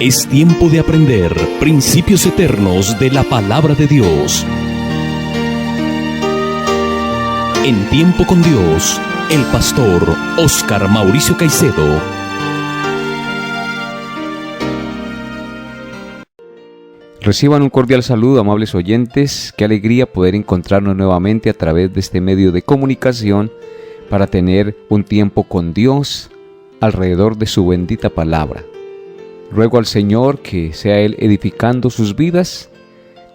Es tiempo de aprender principios eternos de la palabra de Dios. En Tiempo con Dios, el pastor Óscar Mauricio Caicedo. Reciban un cordial saludo, amables oyentes. Qué alegría poder encontrarnos nuevamente a través de este medio de comunicación para tener un tiempo con Dios alrededor de su bendita palabra. Ruego al Señor que sea Él edificando sus vidas,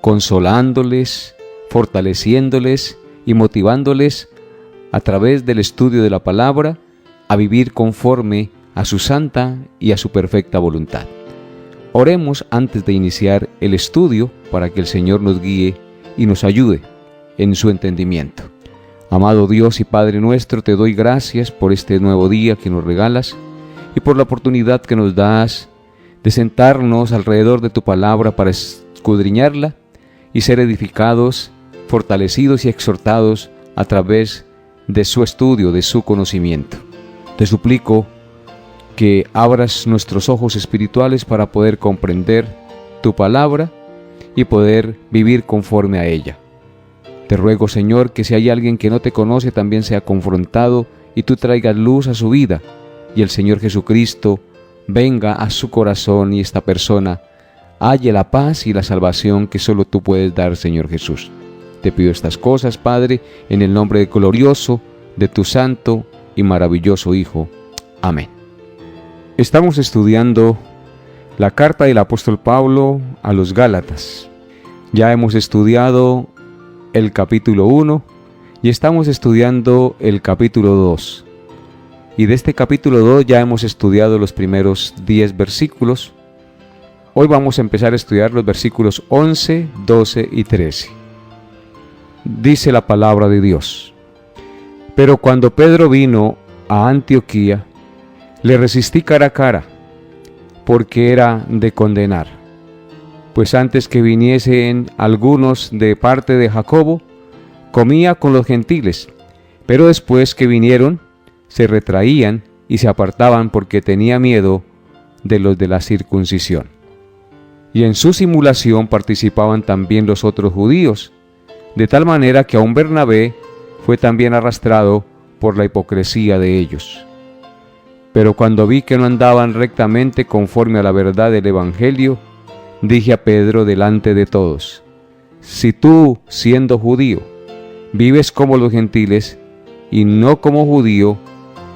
consolándoles, fortaleciéndoles y motivándoles a través del estudio de la palabra a vivir conforme a su santa y a su perfecta voluntad. Oremos antes de iniciar el estudio para que el Señor nos guíe y nos ayude en su entendimiento. Amado Dios y Padre nuestro, te doy gracias por este nuevo día que nos regalas y por la oportunidad que nos das de sentarnos alrededor de tu palabra para escudriñarla y ser edificados, fortalecidos y exhortados a través de su estudio, de su conocimiento. Te suplico que abras nuestros ojos espirituales para poder comprender tu palabra y poder vivir conforme a ella. Te ruego, Señor, que si hay alguien que no te conoce también sea confrontado y tú traigas luz a su vida y el Señor Jesucristo venga a su corazón y esta persona halle la paz y la salvación que solo tú puedes dar, Señor Jesús. Te pido estas cosas, Padre, en el nombre glorioso de tu santo y maravilloso Hijo. Amén. Estamos estudiando la carta del apóstol Pablo a los Gálatas. Ya hemos estudiado el capítulo 1 y estamos estudiando el capítulo 2. Y de este capítulo 2 ya hemos estudiado los primeros 10 versículos. Hoy vamos a empezar a estudiar los versículos 11, 12 y 13. Dice la palabra de Dios: Pero cuando Pedro vino a Antioquía, le resistí cara a cara, porque era de condenar. Pues antes que viniesen algunos de parte de Jacobo, comía con los gentiles, pero después que vinieron, se retraían y se apartaban porque tenía miedo de los de la circuncisión. Y en su simulación participaban también los otros judíos, de tal manera que aun Bernabé fue también arrastrado por la hipocresía de ellos. Pero cuando vi que no andaban rectamente conforme a la verdad del Evangelio, dije a Pedro delante de todos: Si tú, siendo judío, vives como los gentiles y no como judío,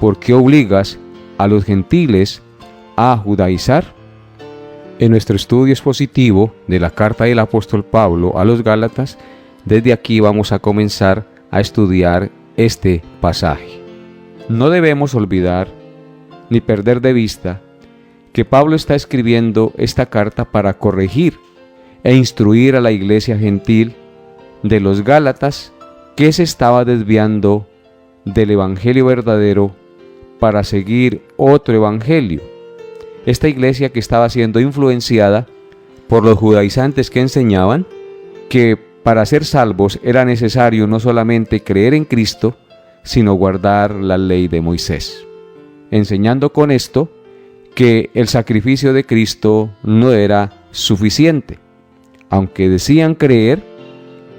¿por qué obligas a los gentiles a judaizar? En nuestro estudio expositivo de la carta del apóstol Pablo a los Gálatas, desde aquí vamos a comenzar a estudiar este pasaje. No debemos olvidar ni perder de vista que Pablo está escribiendo esta carta para corregir e instruir a la iglesia gentil de los Gálatas que se estaba desviando del evangelio verdadero para seguir otro evangelio. Esta iglesia que estaba siendo influenciada por los judaizantes que enseñaban que para ser salvos era necesario no solamente creer en Cristo, sino guardar la ley de Moisés, enseñando con esto que el sacrificio de Cristo no era suficiente. Aunque decían creer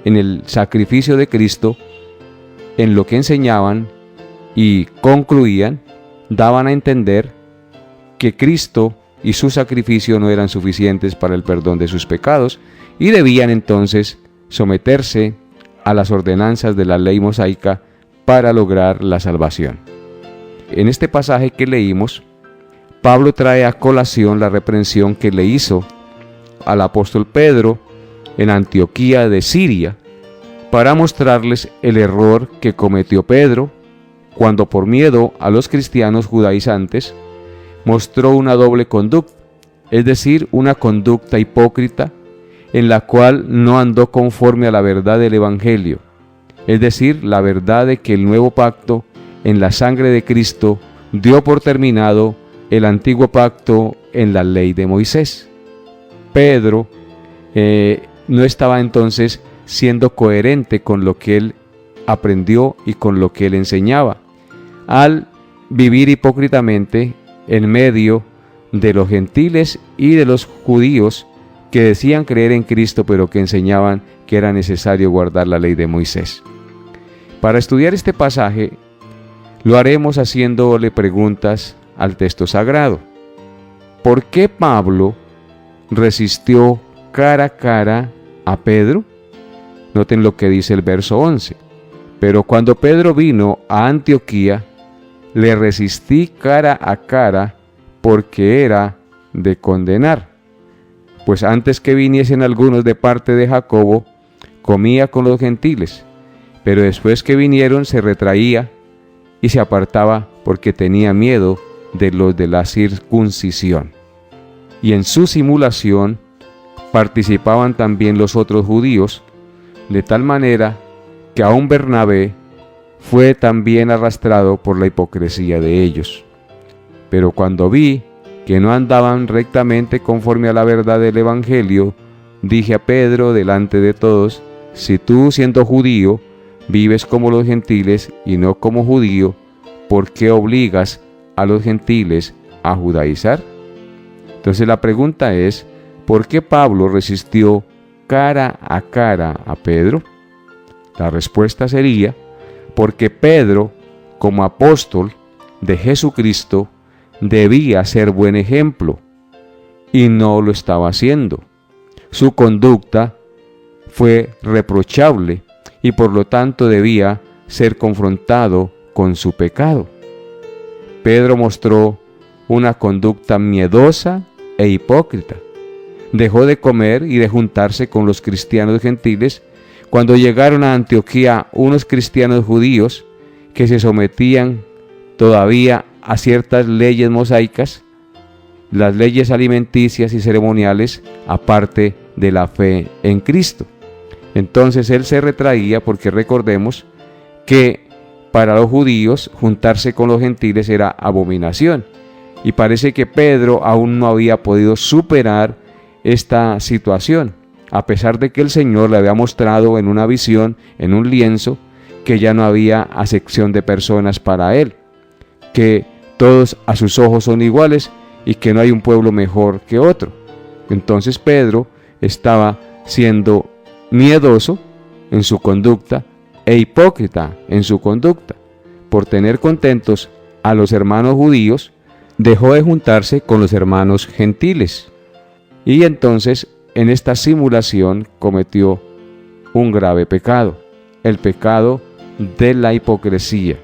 en el sacrificio de Cristo, en lo que enseñaban y concluían, daban a entender que Cristo y su sacrificio no eran suficientes para el perdón de sus pecados y debían entonces someterse a las ordenanzas de la ley mosaica para lograr la salvación. En este pasaje que leímos, Pablo trae a colación la reprensión que le hizo al apóstol Pedro en Antioquía de Siria para mostrarles el error que cometió Pedro cuando, por miedo a los cristianos judaizantes, mostró una doble conducta, es decir, una conducta hipócrita en la cual no andó conforme a la verdad del Evangelio, es decir, la verdad de que el nuevo pacto en la sangre de Cristo dio por terminado el antiguo pacto en la ley de Moisés. Pedro no estaba entonces siendo coherente con lo que él aprendió y con lo que él enseñaba, al vivir hipócritamente en medio de los gentiles y de los judíos que decían creer en Cristo, pero que enseñaban que era necesario guardar la ley de Moisés. Para estudiar este pasaje, lo haremos haciéndole preguntas al texto sagrado. ¿Por qué Pablo resistió cara a cara a Pedro? Noten lo que dice el verso 11. Pero cuando Pedro vino a Antioquía, le resistí cara a cara porque era de condenar. Pues antes que viniesen algunos de parte de Jacobo, comía con los gentiles, pero después que vinieron se retraía y se apartaba porque tenía miedo de los de la circuncisión. Y en su simulación participaban también los otros judíos, de tal manera que aún Bernabé fue también arrastrado por la hipocresía de ellos. Pero cuando vi que no andaban rectamente conforme a la verdad del Evangelio, dije a Pedro delante de todos: si tú, siendo judío, vives como los gentiles y no como judío, ¿por qué obligas a los gentiles a judaizar? Entonces la pregunta es, ¿por qué Pablo resistió cara a cara a Pedro? La respuesta sería, porque Pedro, como apóstol de Jesucristo, debía ser buen ejemplo, y no lo estaba haciendo. Su conducta fue reprochable, y por lo tanto debía ser confrontado con su pecado. Pedro mostró una conducta miedosa e hipócrita. Dejó de comer y de juntarse con los cristianos gentiles cuando llegaron a Antioquía unos cristianos judíos que se sometían todavía a ciertas leyes mosaicas, las leyes alimenticias y ceremoniales, aparte de la fe en Cristo. Entonces él se retraía porque recordemos que para los judíos juntarse con los gentiles era abominación. Y parece que Pedro aún no había podido superar esta situación, a pesar de que el Señor le había mostrado en una visión, en un lienzo, que ya no había acepción de personas para él, que todos a sus ojos son iguales y que no hay un pueblo mejor que otro. Entonces Pedro estaba siendo miedoso en su conducta e hipócrita en su conducta. Por tener contentos a los hermanos judíos, dejó de juntarse con los hermanos gentiles. Y entonces en esta simulación cometió un grave pecado, el pecado de la hipocresía.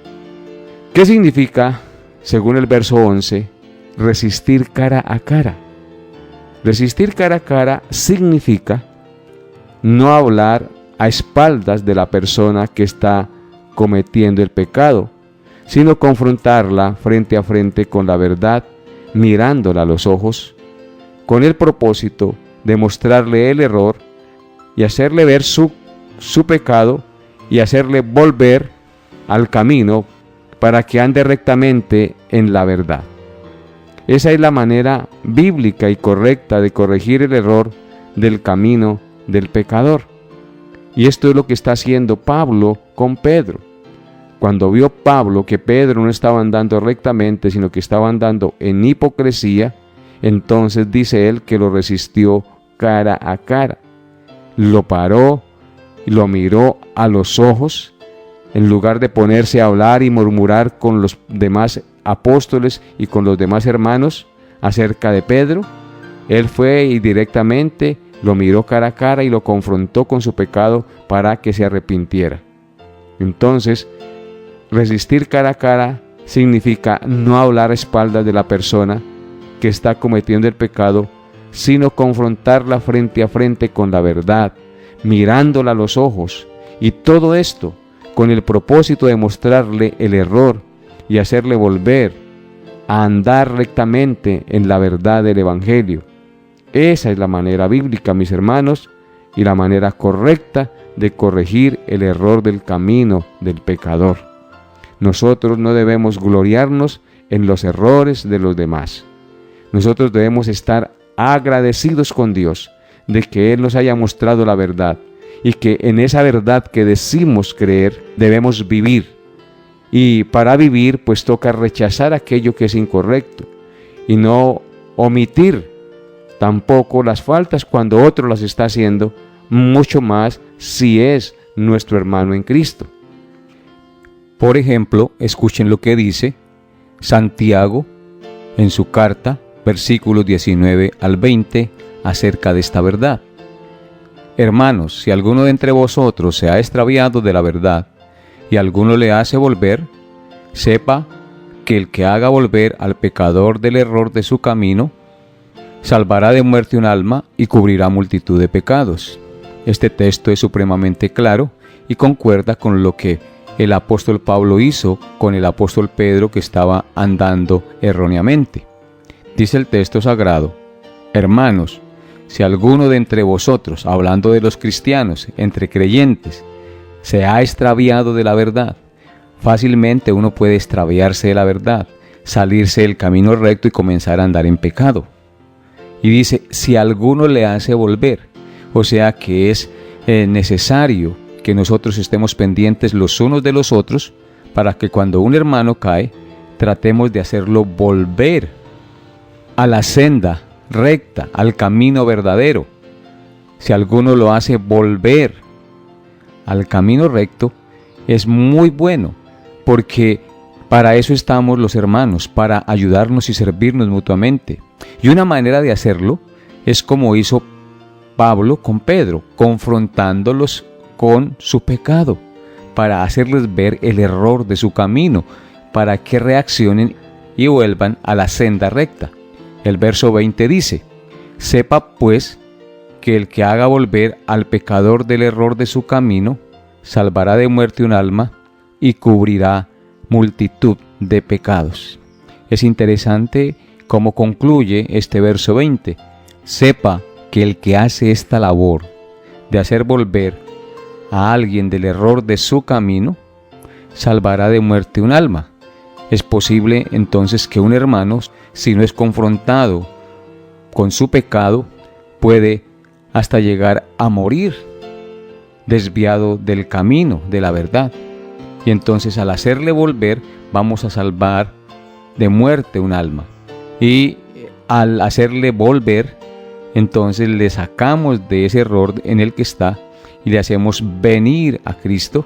¿Qué significa, según el verso 11, resistir cara a cara? Resistir cara a cara significa no hablar a espaldas de la persona que está cometiendo el pecado, sino confrontarla frente a frente con la verdad, mirándola a los ojos, con el propósito de mostrarle el error y hacerle ver su pecado y hacerle volver al camino para que ande rectamente en la verdad. Esa es la manera bíblica y correcta de corregir el error del camino del pecador. Y esto es lo que está haciendo Pablo con Pedro. Cuando vio Pablo que Pedro no estaba andando rectamente, sino que estaba andando en hipocresía, entonces dice él que lo resistió cara a cara. Lo paró y lo miró a los ojos, en lugar de ponerse a hablar y murmurar con los demás apóstoles y con los demás hermanos acerca de Pedro. Él fue y directamente lo miró cara a cara y lo confrontó con su pecado para que se arrepintiera. Entonces, resistir cara a cara significa no hablar a espaldas de la persona que está cometiendo el pecado, sino confrontarla frente a frente con la verdad, mirándola a los ojos, y todo esto con el propósito de mostrarle el error y hacerle volver a andar rectamente en la verdad del Evangelio. Esa es la manera bíblica, mis hermanos, y la manera correcta de corregir el error del camino del pecador. Nosotros no debemos gloriarnos en los errores de los demás. Nosotros debemos estar agradecidos con Dios de que Él nos haya mostrado la verdad y que en esa verdad que decimos creer debemos vivir. Y para vivir pues toca rechazar aquello que es incorrecto y no omitir tampoco las faltas cuando otro las está haciendo, mucho más si es nuestro hermano en Cristo. Por ejemplo, escuchen lo que dice Santiago en su carta, versículos 19 al 20, acerca de esta verdad. Hermanos, si alguno de entre vosotros se ha extraviado de la verdad y alguno le hace volver, sepa que el que haga volver al pecador del error de su camino, salvará de muerte un alma y cubrirá multitud de pecados. Este texto es supremamente claro y concuerda con lo que el apóstol Pablo hizo con el apóstol Pedro, que estaba andando erróneamente. Dice el texto sagrado: hermanos, si alguno de entre vosotros, hablando de los cristianos, entre creyentes, se ha extraviado de la verdad. Fácilmente uno puede extraviarse de la verdad, salirse del camino recto y comenzar a andar en pecado. Y dice, si alguno le hace volver, o sea que es necesario que nosotros estemos pendientes los unos de los otros, para que cuando un hermano cae, tratemos de hacerlo volver a la senda recta, al camino verdadero. Si alguno lo hace volver al camino recto, es muy bueno, porque para eso estamos los hermanos, para ayudarnos y servirnos mutuamente. Y una manera de hacerlo es como hizo Pablo con Pedro, confrontándolos con su pecado, para hacerles ver el error de su camino, para que reaccionen y vuelvan a la senda recta. El verso 20 dice: sepa pues que el que haga volver al pecador del error de su camino, salvará de muerte un alma y cubrirá multitud de pecados. Es interesante cómo concluye este verso 20. Sepa que el que hace esta labor de hacer volver a alguien del error de su camino, salvará de muerte un alma. Es posible entonces que un hermano, si no es confrontado con su pecado, puede hasta llegar a morir desviado del camino de la verdad. Y entonces al hacerle volver, vamos a salvar de muerte un alma. Y al hacerle volver, entonces le sacamos de ese error en el que está y le hacemos venir a Cristo.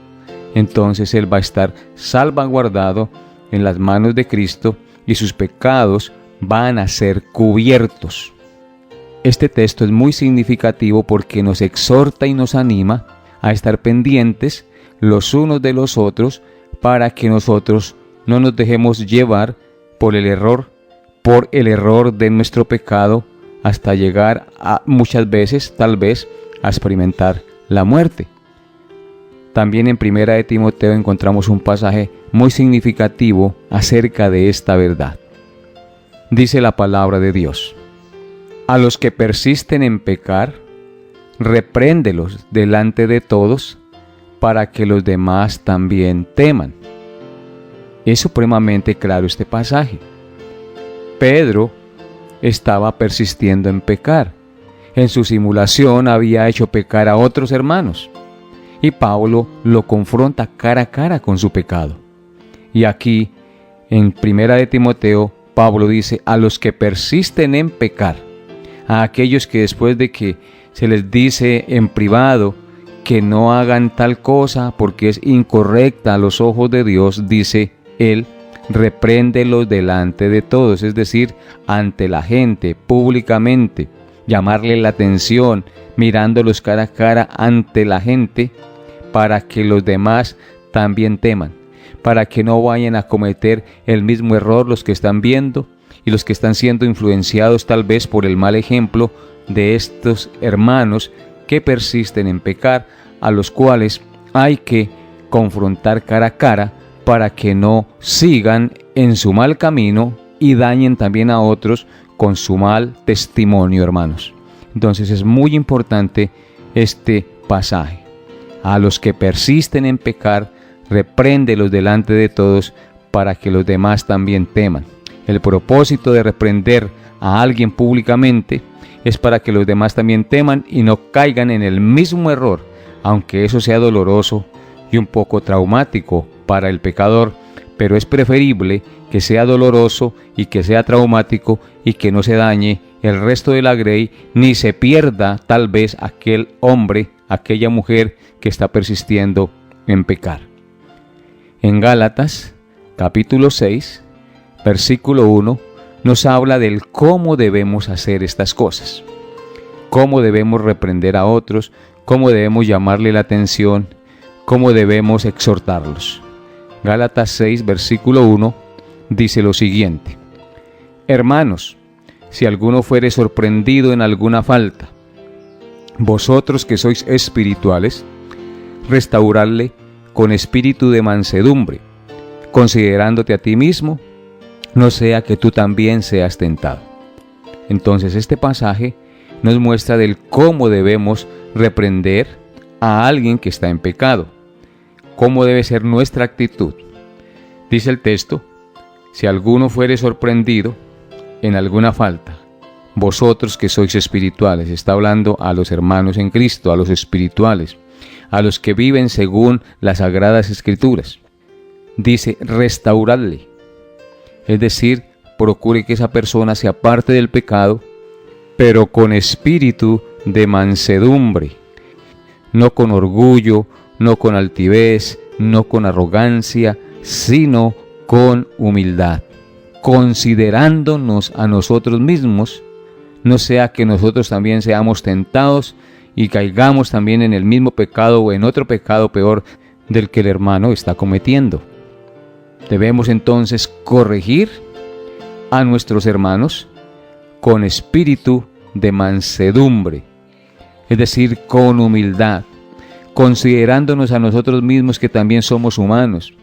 Entonces él va a estar salvaguardado en las manos de Cristo y sus pecados van a ser cubiertos. Este texto es muy significativo porque nos exhorta y nos anima a estar pendientes los unos de los otros, para que nosotros no nos dejemos llevar por el error de nuestro pecado, hasta llegar a muchas veces, tal vez, a experimentar la muerte. También en 1 de Timoteo encontramos un pasaje muy significativo acerca de esta verdad. Dice la palabra de Dios: a los que persisten en pecar, repréndelos delante de todos, para que los demás también teman. Es supremamente claro este pasaje. Pedro estaba persistiendo en pecar. En su simulación había hecho pecar a otros hermanos. Y Pablo lo confronta cara a cara con su pecado. Y aquí, en 1 de Timoteo, Pablo dice: a los que persisten en pecar, a aquellos que después de que se les dice en privado que no hagan tal cosa porque es incorrecta a los ojos de Dios, dice él: repréndelos delante de todos, es decir, ante la gente, públicamente, llamarle la atención, mirándolos cara a cara ante la gente, para que los demás también teman, para que no vayan a cometer el mismo error los que están viendo y los que están siendo influenciados tal vez por el mal ejemplo de estos hermanos que persisten en pecar, a los cuales hay que confrontar cara a cara para que no sigan en su mal camino y dañen también a otros con su mal testimonio, hermanos. Entonces es muy importante este pasaje. A los que persisten en pecar, repréndelos delante de todos, para que los demás también teman. El propósito de reprender a alguien públicamente es para que los demás también teman y no caigan en el mismo error, aunque eso sea doloroso y un poco traumático para el pecador, pero es preferible que sea doloroso y que sea traumático y que no se dañe el resto de la grey, ni se pierda tal vez aquel hombre, aquella mujer que está persistiendo en pecar. En Gálatas, capítulo 6, versículo 1, nos habla del cómo debemos hacer estas cosas, cómo debemos reprender a otros, cómo debemos llamarle la atención, cómo debemos exhortarlos. Gálatas 6, versículo 1, dice lo siguiente: Hermanos, si alguno fuere sorprendido en alguna falta, vosotros que sois espirituales, restauradle con espíritu de mansedumbre, considerándote a ti mismo, no sea que tú también seas tentado. Entonces este pasaje nos muestra del cómo debemos reprender a alguien que está en pecado, cómo debe ser nuestra actitud. Dice el texto: si alguno fuere sorprendido en alguna falta, vosotros que sois espirituales, está hablando a los hermanos en Cristo, a los espirituales, a los que viven según las Sagradas Escrituras. Dice, restauradle, es decir, procure que esa persona se aparte del pecado, pero con espíritu de mansedumbre, no con orgullo, no con altivez, no con arrogancia, sino con humildad, considerándonos a nosotros mismos, no sea que nosotros también seamos tentados y caigamos también en el mismo pecado o en otro pecado peor del que el hermano está cometiendo. Debemos entonces corregir a nuestros hermanos con espíritu de mansedumbre, es decir, con humildad, considerándonos a nosotros mismos que también somos humanos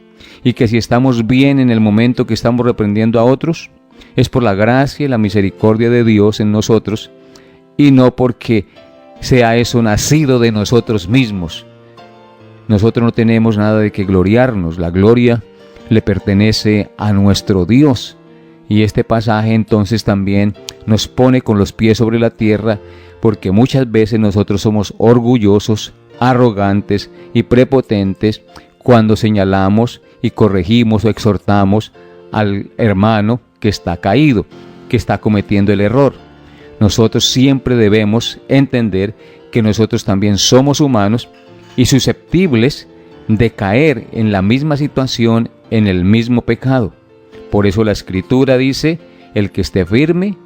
y que si estamos bien en el momento que estamos reprendiendo a otros, es por la gracia y la misericordia de Dios en nosotros y no porque sea eso nacido de nosotros mismos. Nosotros no tenemos nada de que gloriarnos, la gloria le pertenece a nuestro Dios. Y este pasaje entonces también nos pone con los pies sobre la tierra, porque muchas veces nosotros somos orgullosos, arrogantes y prepotentes cuando señalamos y corregimos o exhortamos al hermano que está caído, que está cometiendo el error. Nosotros siempre debemos entender que nosotros también somos humanos y susceptibles de caer en la misma situación, en el mismo pecado. Por eso la Escritura dice, el que esté firme,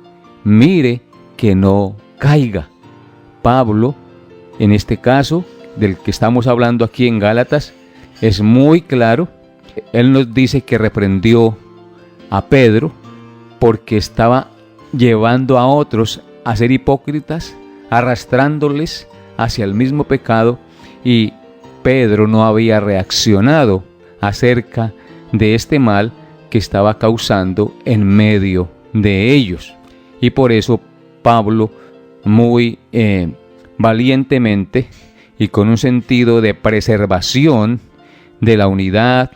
mire que no caiga. Pablo, en este caso, del que estamos hablando aquí en Gálatas, es muy claro. Él nos dice que reprendió a Pedro porque estaba llevando a otros a ser hipócritas, arrastrándoles hacia el mismo pecado, y Pedro no había reaccionado acerca de este mal que estaba causando en medio de ellos. Y por eso Pablo muy valientemente y con un sentido de preservación de la unidad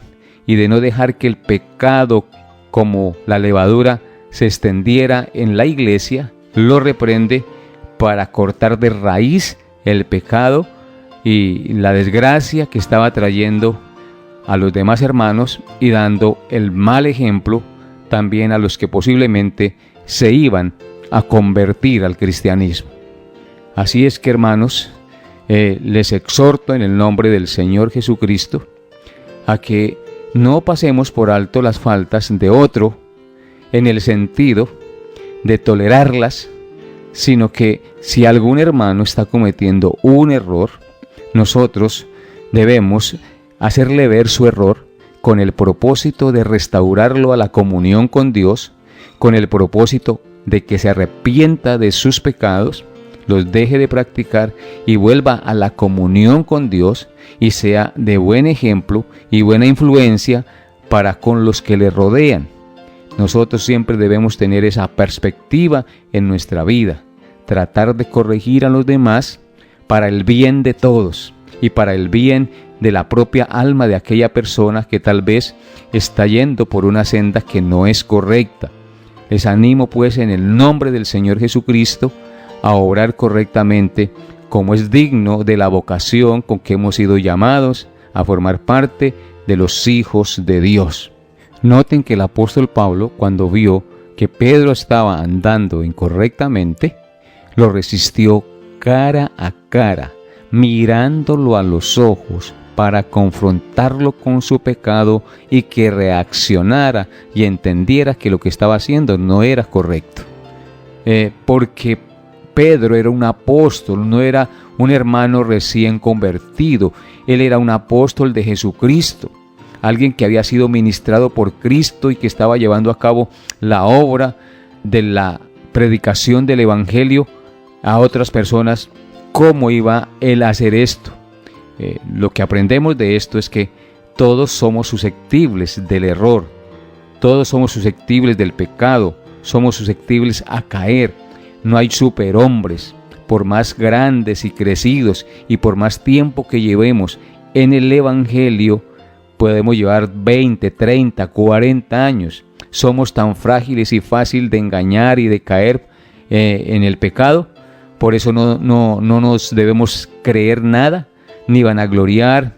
y de no dejar que el pecado como la levadura se extendiera en la iglesia, lo reprende para cortar de raíz el pecado y la desgracia que estaba trayendo a los demás hermanos y dando el mal ejemplo también a los que posiblemente se iban a convertir al cristianismo. Así es que, hermanos, les exhorto en el nombre del Señor Jesucristo a que no pasemos por alto las faltas de otro en el sentido de tolerarlas, sino que si algún hermano está cometiendo un error, nosotros debemos hacerle ver su error con el propósito de restaurarlo a la comunión con Dios, con el propósito de que se arrepienta de sus pecados, los deje de practicar y vuelva a la comunión con Dios y sea de buen ejemplo y buena influencia para con los que le rodean. Nosotros siempre debemos tener esa perspectiva en nuestra vida, tratar de corregir a los demás para el bien de todos y para el bien de la propia alma de aquella persona que tal vez está yendo por una senda que no es correcta. Les animo pues en el nombre del Señor Jesucristo a obrar correctamente como es digno de la vocación con que hemos sido llamados a formar parte de los hijos de Dios. Noten que el apóstol Pablo, cuando vio que Pedro estaba andando incorrectamente, lo resistió cara a cara, mirándolo a los ojos para confrontarlo con su pecado y que reaccionara y entendiera que lo que estaba haciendo no era correcto. Porque Pedro era un apóstol, no era un hermano recién convertido. Él era un apóstol de Jesucristo, alguien que había sido ministrado por Cristo y que estaba llevando a cabo la obra de la predicación del Evangelio a otras personas. ¿Cómo iba él a hacer esto? Lo que aprendemos de esto es que todos somos susceptibles del error, todos somos susceptibles del pecado, somos susceptibles a caer. No hay superhombres. Por más grandes y crecidos y por más tiempo que llevemos en el Evangelio, podemos llevar 20, 30, 40 años. Somos tan frágiles y fácil de engañar y de caer en el pecado. Por eso no nos debemos creer nada ni vanagloriar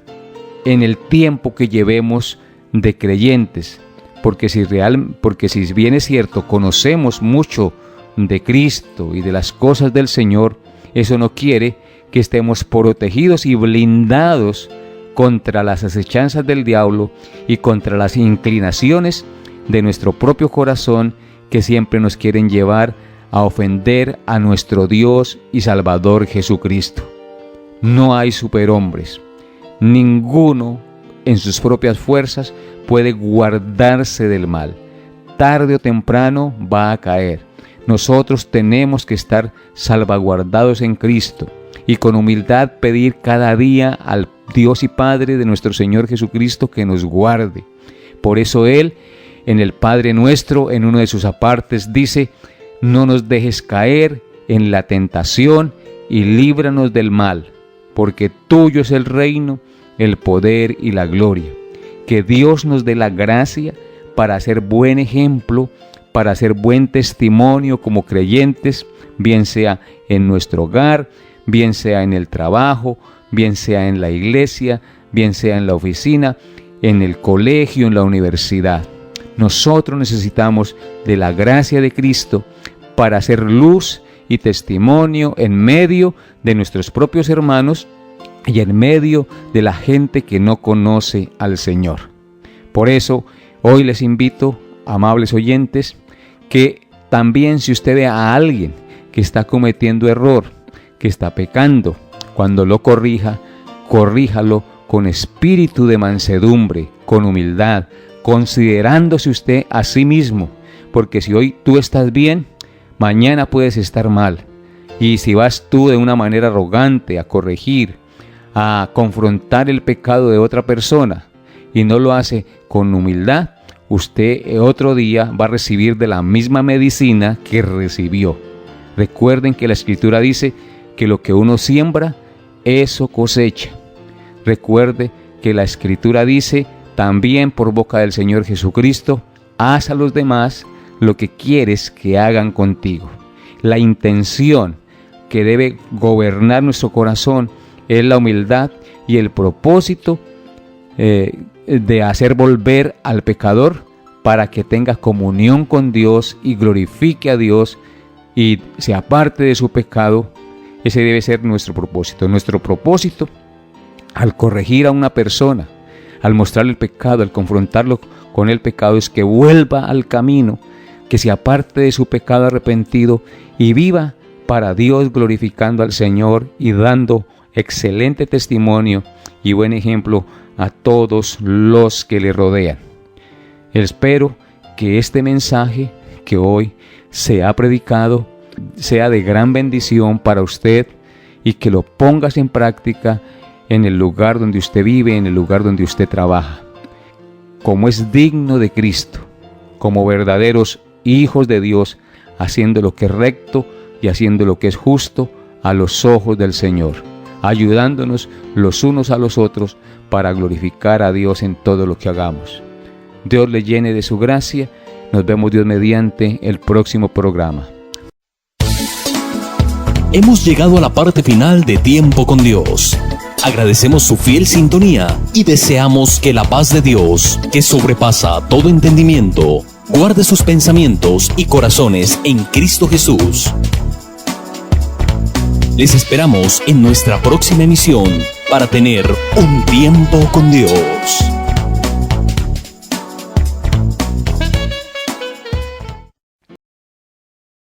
en el tiempo que llevemos de creyentes. Porque si bien es cierto, conocemos mucho de Cristo y de las cosas del Señor, eso no quiere que estemos protegidos y blindados contra las acechanzas del diablo y contra las inclinaciones de nuestro propio corazón que siempre nos quieren llevar a ofender a nuestro Dios y Salvador Jesucristo. No hay superhombres. Ninguno en sus propias fuerzas puede guardarse del mal. Tarde o temprano va a caer. Nosotros tenemos que estar salvaguardados en Cristo y con humildad pedir cada día al Dios y Padre de nuestro Señor Jesucristo que nos guarde. Por eso Él, en el Padre Nuestro, en uno de sus apartes, dice: no nos dejes caer en la tentación y líbranos del mal, porque tuyo es el reino, el poder y la gloria. Que Dios nos dé la gracia para ser buen ejemplo, para hacer buen testimonio como creyentes, bien sea en nuestro hogar, bien sea en el trabajo, bien sea en la iglesia, bien sea en la oficina, en el colegio, en la universidad. Nosotros necesitamos de la gracia de Cristo para hacer luz y testimonio en medio de nuestros propios hermanos y en medio de la gente que no conoce al Señor. Por eso, hoy les invito, amables oyentes, que también si usted ve a alguien que está cometiendo error, que está pecando, cuando lo corrija, corríjalo con espíritu de mansedumbre, con humildad, considerándose usted a sí mismo, porque si hoy tú estás bien, mañana puedes estar mal. Y si vas tú de una manera arrogante a corregir, a confrontar el pecado de otra persona y no lo hace con humildad, usted otro día va a recibir de la misma medicina que recibió. Recuerden que la Escritura dice que lo que uno siembra, eso cosecha. Recuerde que la Escritura dice también por boca del Señor Jesucristo: haz a los demás lo que quieres que hagan contigo. La intención que debe gobernar nuestro corazón es la humildad y el propósito de hacer volver al pecador para que tenga comunión con Dios y glorifique a Dios y se aparte de su pecado. Ese debe ser nuestro propósito. Nuestro propósito al corregir a una persona, al mostrarle el pecado, al confrontarlo con el pecado, es que vuelva al camino, que se aparte de su pecado arrepentido y viva para Dios, glorificando al Señor y dando excelente testimonio y buen ejemplo a todos los que le rodean. Espero que este mensaje que hoy se ha predicado sea de gran bendición para usted y que lo pongas en práctica en el lugar donde usted vive, en el lugar donde usted trabaja, como es digno de Cristo, como verdaderos hijos de Dios, haciendo lo que es recto y haciendo lo que es justo a los ojos del Señor, ayudándonos los unos a los otros para glorificar a Dios en todo lo que hagamos. Dios le llene de su gracia. Nos vemos Dios mediante el próximo programa. Hemos llegado a la parte final de Tiempo con Dios. Agradecemos su fiel sintonía y deseamos que la paz de Dios, que sobrepasa todo entendimiento, guarde sus pensamientos y corazones en Cristo Jesús. Les esperamos en nuestra próxima emisión para tener un tiempo con Dios.